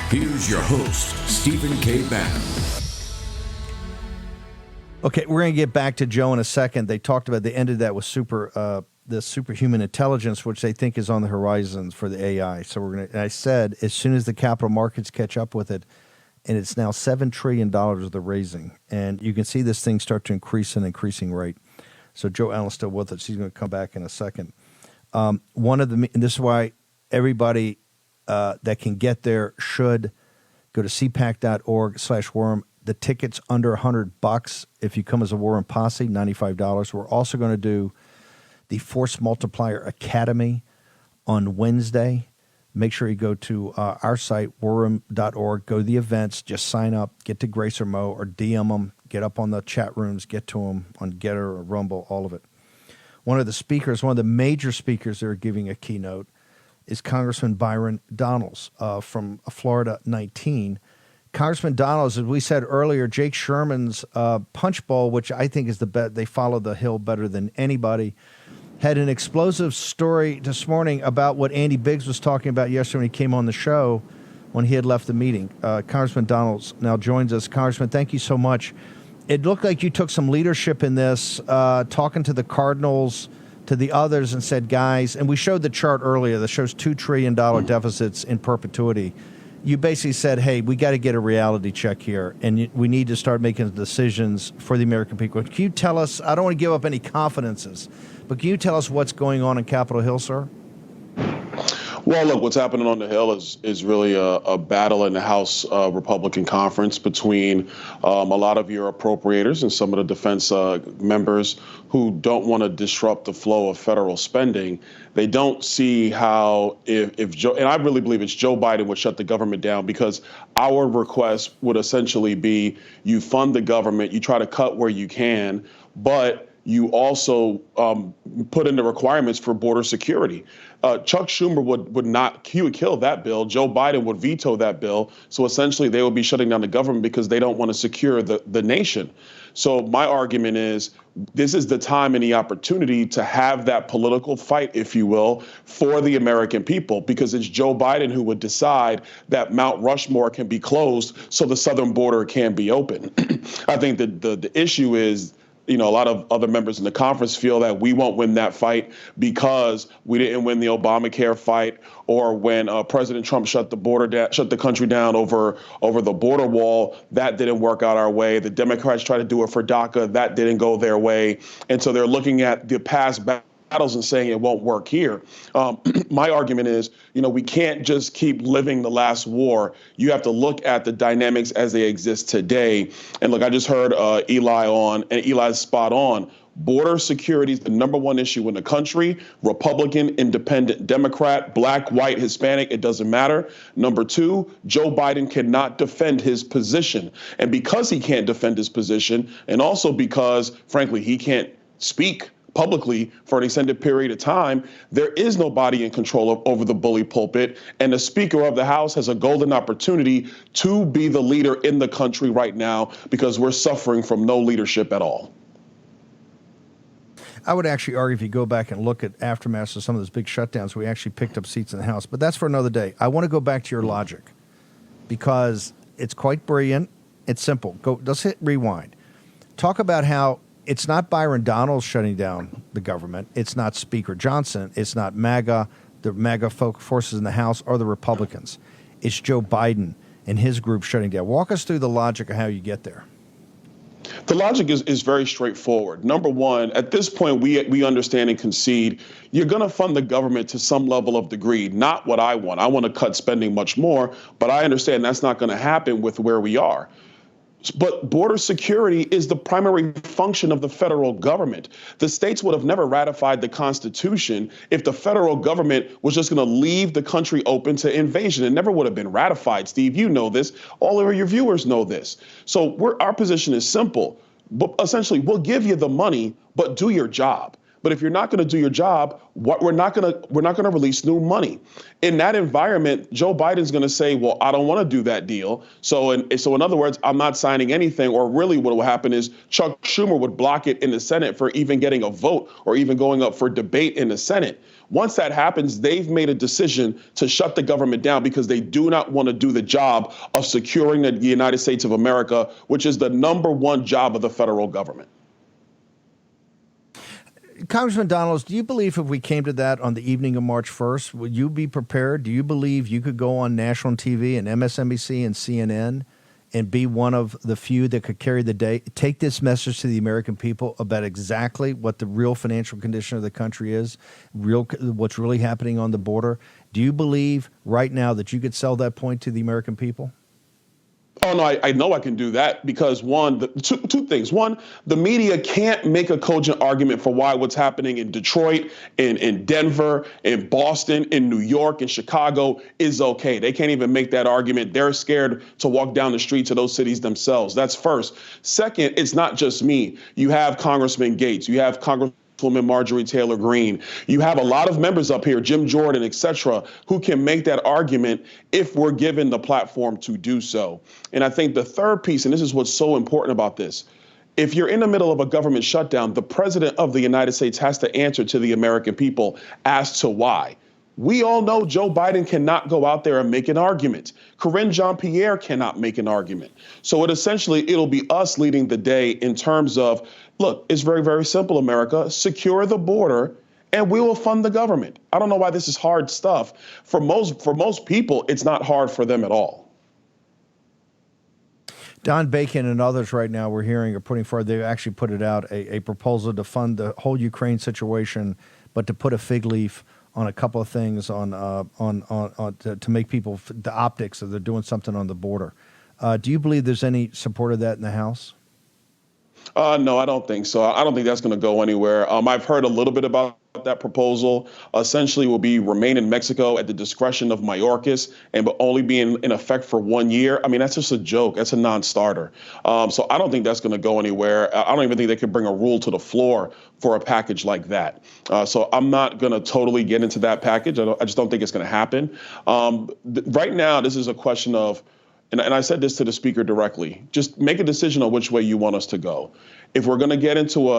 Here's your host, Stephen K. Bannon. Okay, we're going to get back to Joe in a second. They talked about, they ended that with the superhuman intelligence, which they think is on the horizons for the AI. So I said, as soon as the capital markets catch up with it, and it's now $7 trillion they're raising, and you can see this thing start to increase at an increasing rate. So Joe Allen's still with us. He's going to come back in a second. And this is why everybody that can get there should go to cpac.org/worm. The ticket's under $100 if you come as a War Room Posse, $95. We're also going to do the Force Multiplier Academy on Wednesday. Make sure you go to our site, warroom.org, go to the events, just sign up, get to Grace or Mo, or DM them, get up on the chat rooms, get to them on Getter or Rumble, all of it. One of the major speakers that are giving a keynote is Congressman Byron Donalds from Florida 19. Congressman Donalds, as we said earlier, Jake Sherman's punch bowl, which I think is the best, they follow the Hill better than anybody, had an explosive story this morning about what Andy Biggs was talking about yesterday when he came on the show when he had left the meeting. Congressman Donalds now joins us. Congressman, thank you so much. It looked like you took some leadership in this, talking to the Cardinals, to the others, and said, guys, and we showed the chart earlier that shows $2 trillion deficits in perpetuity. You basically said, hey, we got to get a reality check here, and we need to start making decisions for the American people. Can you tell us, I don't want to give up any confidences, but can you tell us what's going on in Capitol Hill, sir? Well, look, what's happening on the Hill is really a battle in the House Republican Conference between a lot of your appropriators and some of the defense members who don't want to disrupt the flow of federal spending. They don't see how if Joe, and I really believe it's Joe Biden would shut the government down, because our request would essentially be you fund the government, you try to cut where you can, but you also put in the requirements for border security. Chuck Schumer would kill that bill. Joe Biden would veto that bill. So essentially they would be shutting down the government because they don't want to secure the nation. So my argument is this is the time and the opportunity to have that political fight, if you will, for the American people, because it's Joe Biden who would decide that Mount Rushmore can be closed so the southern border can be open. I think that the issue is, a lot of other members in the conference feel that we won't win that fight because we didn't win the Obamacare fight, or when President Trump shut the country down over the border wall. That didn't work out our way. The Democrats tried to do it for DACA. That didn't go their way. And so they're looking at the past battles and saying it won't work here. My argument is, we can't just keep living the last war. You have to look at the dynamics as they exist today. And look, I just heard Eli on, and Eli's spot on. Border security is the number one issue in the country. Republican, independent, Democrat, black, white, Hispanic, it doesn't matter. Number two, Joe Biden cannot defend his position. And because he can't defend his position, and also because, frankly, he can't speak publicly for an extended period of time, there is nobody in control over the bully pulpit. And the Speaker of the House has a golden opportunity to be the leader in the country right now, because we're suffering from no leadership at all. I would actually argue, if you go back and look at aftermaths of some of those big shutdowns, we actually picked up seats in the House. But that's for another day. I want to go back to your logic, because it's quite brilliant. It's simple. Let's hit rewind. Talk about how it's not Byron Donalds shutting down the government. It's not Speaker Johnson. It's not MAGA, the MAGA forces in the House, or the Republicans. It's Joe Biden and his group shutting down. Walk us through the logic of how you get there. The logic is very straightforward. Number one, at this point, we understand and concede you're going to fund the government to some level of degree, not what I want. I want to cut spending much more, but I understand that's not going to happen with where we are. But border security is the primary function of the federal government. The states would have never ratified the Constitution if the federal government was just going to leave the country open to invasion. It never would have been ratified, Steve. You know this. All of your viewers know this. So our position is simple. But essentially, we'll give you the money, but do your job. But if you're not going to do your job, we're not going to release new money. In that environment, Joe Biden's going to say, well, I don't want to do that deal. So in other words, I'm not signing anything. Or really what will happen is Chuck Schumer would block it in the Senate for even getting a vote or even going up for debate in the Senate. Once that happens, they've made a decision to shut the government down because they do not want to do the job of securing the United States of America, which is the number one job of the federal government. Congressman Donalds, do you believe if we came to that on the evening of March 1st, would you be prepared? Do you believe you could go on national TV and MSNBC and CNN and be one of the few that could carry the day, take this message to the American people about exactly what the real financial condition of the country is, what's really happening on the border? Do you believe right now that you could sell that point to the American people? Oh, no, I know I can do that because two things. One, the media can't make a cogent argument for why what's happening in Detroit, in Denver, in Boston, in New York, in Chicago is okay. They can't even make that argument. They're scared to walk down the streets of those cities themselves. That's first. Second, it's not just me. You have Congressman Gates. You have Congresswoman Marjorie Taylor Greene. You have a lot of members up here, Jim Jordan, et cetera, who can make that argument if we're given the platform to do so. And I think the third piece, and this is what's so important about this, if you're in the middle of a government shutdown, the president of the United States has to answer to the American people as to why. We all know Joe Biden cannot go out there and make an argument. Karine Jean-Pierre cannot make an argument. So it'll be us leading the day in terms of, look, it's very, very simple, America. Secure the border and we will fund the government. I don't know why this is hard stuff. For most people, it's not hard for them at all. Don Bacon and others right now we're hearing are putting forward, they actually put it out, a proposal to fund the whole Ukraine situation, but to put a fig leaf on a couple of things to make people, the optics of they're doing something on the border. Do you believe there's any support of that in the House? No, I don't think so. I don't think that's going to go anywhere. I've heard a little bit about that proposal. Essentially will be remain in Mexico at the discretion of Mayorkas and but only be in effect for 1 year. I mean, that's just a joke. That's a non-starter. So I don't think that's going to go anywhere. I don't even think they could bring a rule to the floor for a package like that. So I'm not going to totally get into that package. I just don't think it's going to happen. Right now, this is a question of, and I said this to the speaker directly, just make a decision on which way you want us to go. If we're going to get into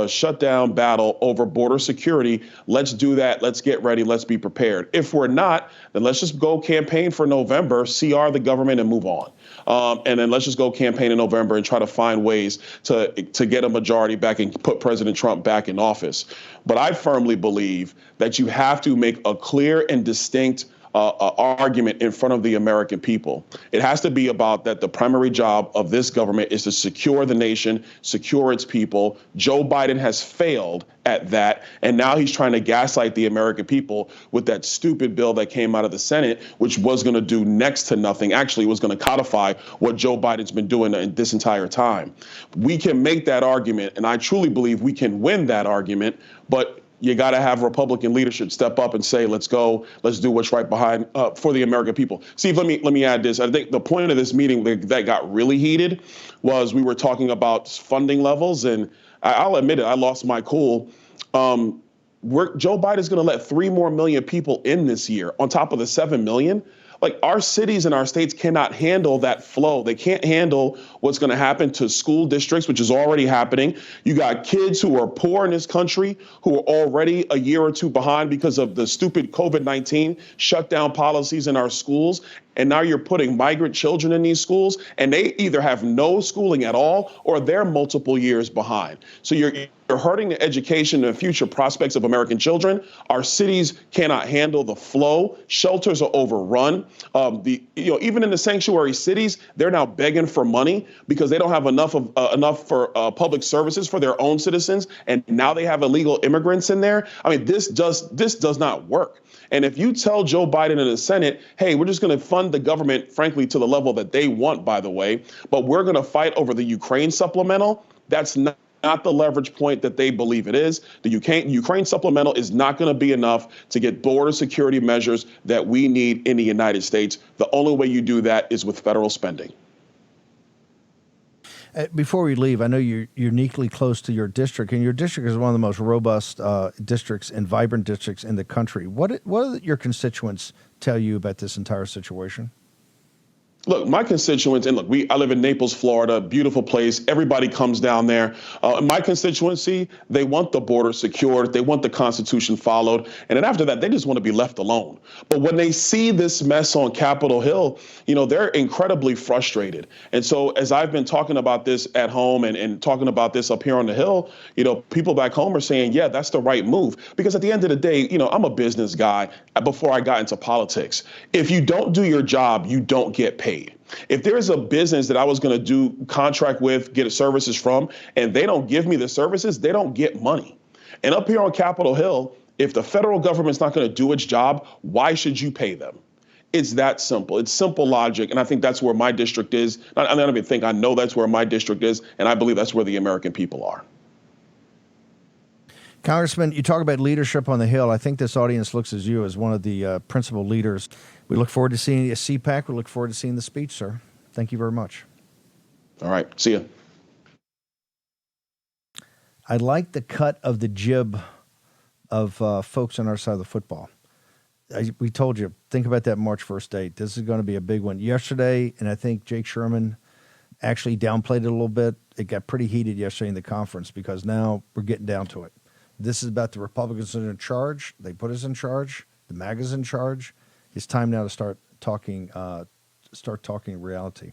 a shutdown battle over border security, let's do that. Let's get ready. Let's be prepared. If we're not, then let's just go campaign for November, CR the government and move on. And then let's just go campaign in November and try to find ways to get a majority back and put President Trump back in office. But I firmly believe that you have to make a clear and distinct argument in front of the American people. It has to be about that the primary job of this government is to secure the nation, secure its people. Joe Biden has failed at that, and now he's trying to gaslight the American people with that stupid bill that came out of the Senate, which was going to do next to nothing. Actually, it was going to codify what Joe Biden's been doing this entire time. We can make that argument, and I truly believe we can win that argument, but you got to have Republican leadership step up and say, let's go, let's do what's right behind for the American people. Steve, let me add this. I think the point of this meeting that got really heated was we were talking about funding levels, and I'll admit it, I lost my cool. Joe Biden's going to let 3 more million people in this year on top of the 7 million. Like, our cities and our states cannot handle that flow. They can't handle what's going to happen to school districts, which is already happening. You got kids who are poor in this country who are already a year or two behind because of the stupid COVID-19 shutdown policies in our schools. And now you're putting migrant children in these schools, and they either have no schooling at all or they're multiple years behind. So you're hurting the education and future prospects of American children. Our cities cannot handle the flow. Shelters are overrun. Even in the sanctuary cities, they're now begging for money because they don't have enough for public services for their own citizens, and now they have illegal immigrants in there. I mean, this does not work. And if you tell Joe Biden and the Senate, hey, we're just going to fund the government, frankly, to the level that they want, by the way, but we're going to fight over the Ukraine supplemental, that's not the leverage point that they believe it is. The Ukraine supplemental is not going to be enough to get border security measures that we need in the United States. The only way you do that is with federal spending. Before we leave, I know you're uniquely close to your district, and your district is one of the most robust districts and vibrant districts in the country. What do your constituents tell you about this entire situation? Look, my constituents, and look, I live in Naples, Florida, beautiful place. Everybody comes down there. My constituency, they want the border secured. They want the Constitution followed. And then after that, they just want to be left alone. But when they see this mess on Capitol Hill, they're incredibly frustrated. And so as I've been talking about this at home and talking about this up here on the Hill, people back home are saying, yeah, that's the right move. Because at the end of the day, I'm a business guy before I got into politics. If you don't do your job, you don't get paid. If there's a business that I was going to do contract with, get services from, and they don't give me the services, they don't get money. And up here on Capitol Hill, if the federal government's not going to do its job, why should you pay them? It's that simple. It's simple logic. And I think that's where my district is. I don't even think I know that's where my district is. And I believe that's where the American people are. Congressman, you talk about leadership on the Hill. I think this audience looks at you as one of the principal leaders. We look forward to seeing you at CPAC. We look forward to seeing the speech, sir. Thank you very much. All right. See ya. I like the cut of the jib of folks on our side of the football. We told you, think about that March 1st date. This is going to be a big one. Yesterday, and I think Jake Sherman actually downplayed it a little bit. It got pretty heated yesterday in the conference because now we're getting down to it. This is about the Republicans that are in charge. They put us in charge. The MAGA's in charge. It's time now to start talking reality.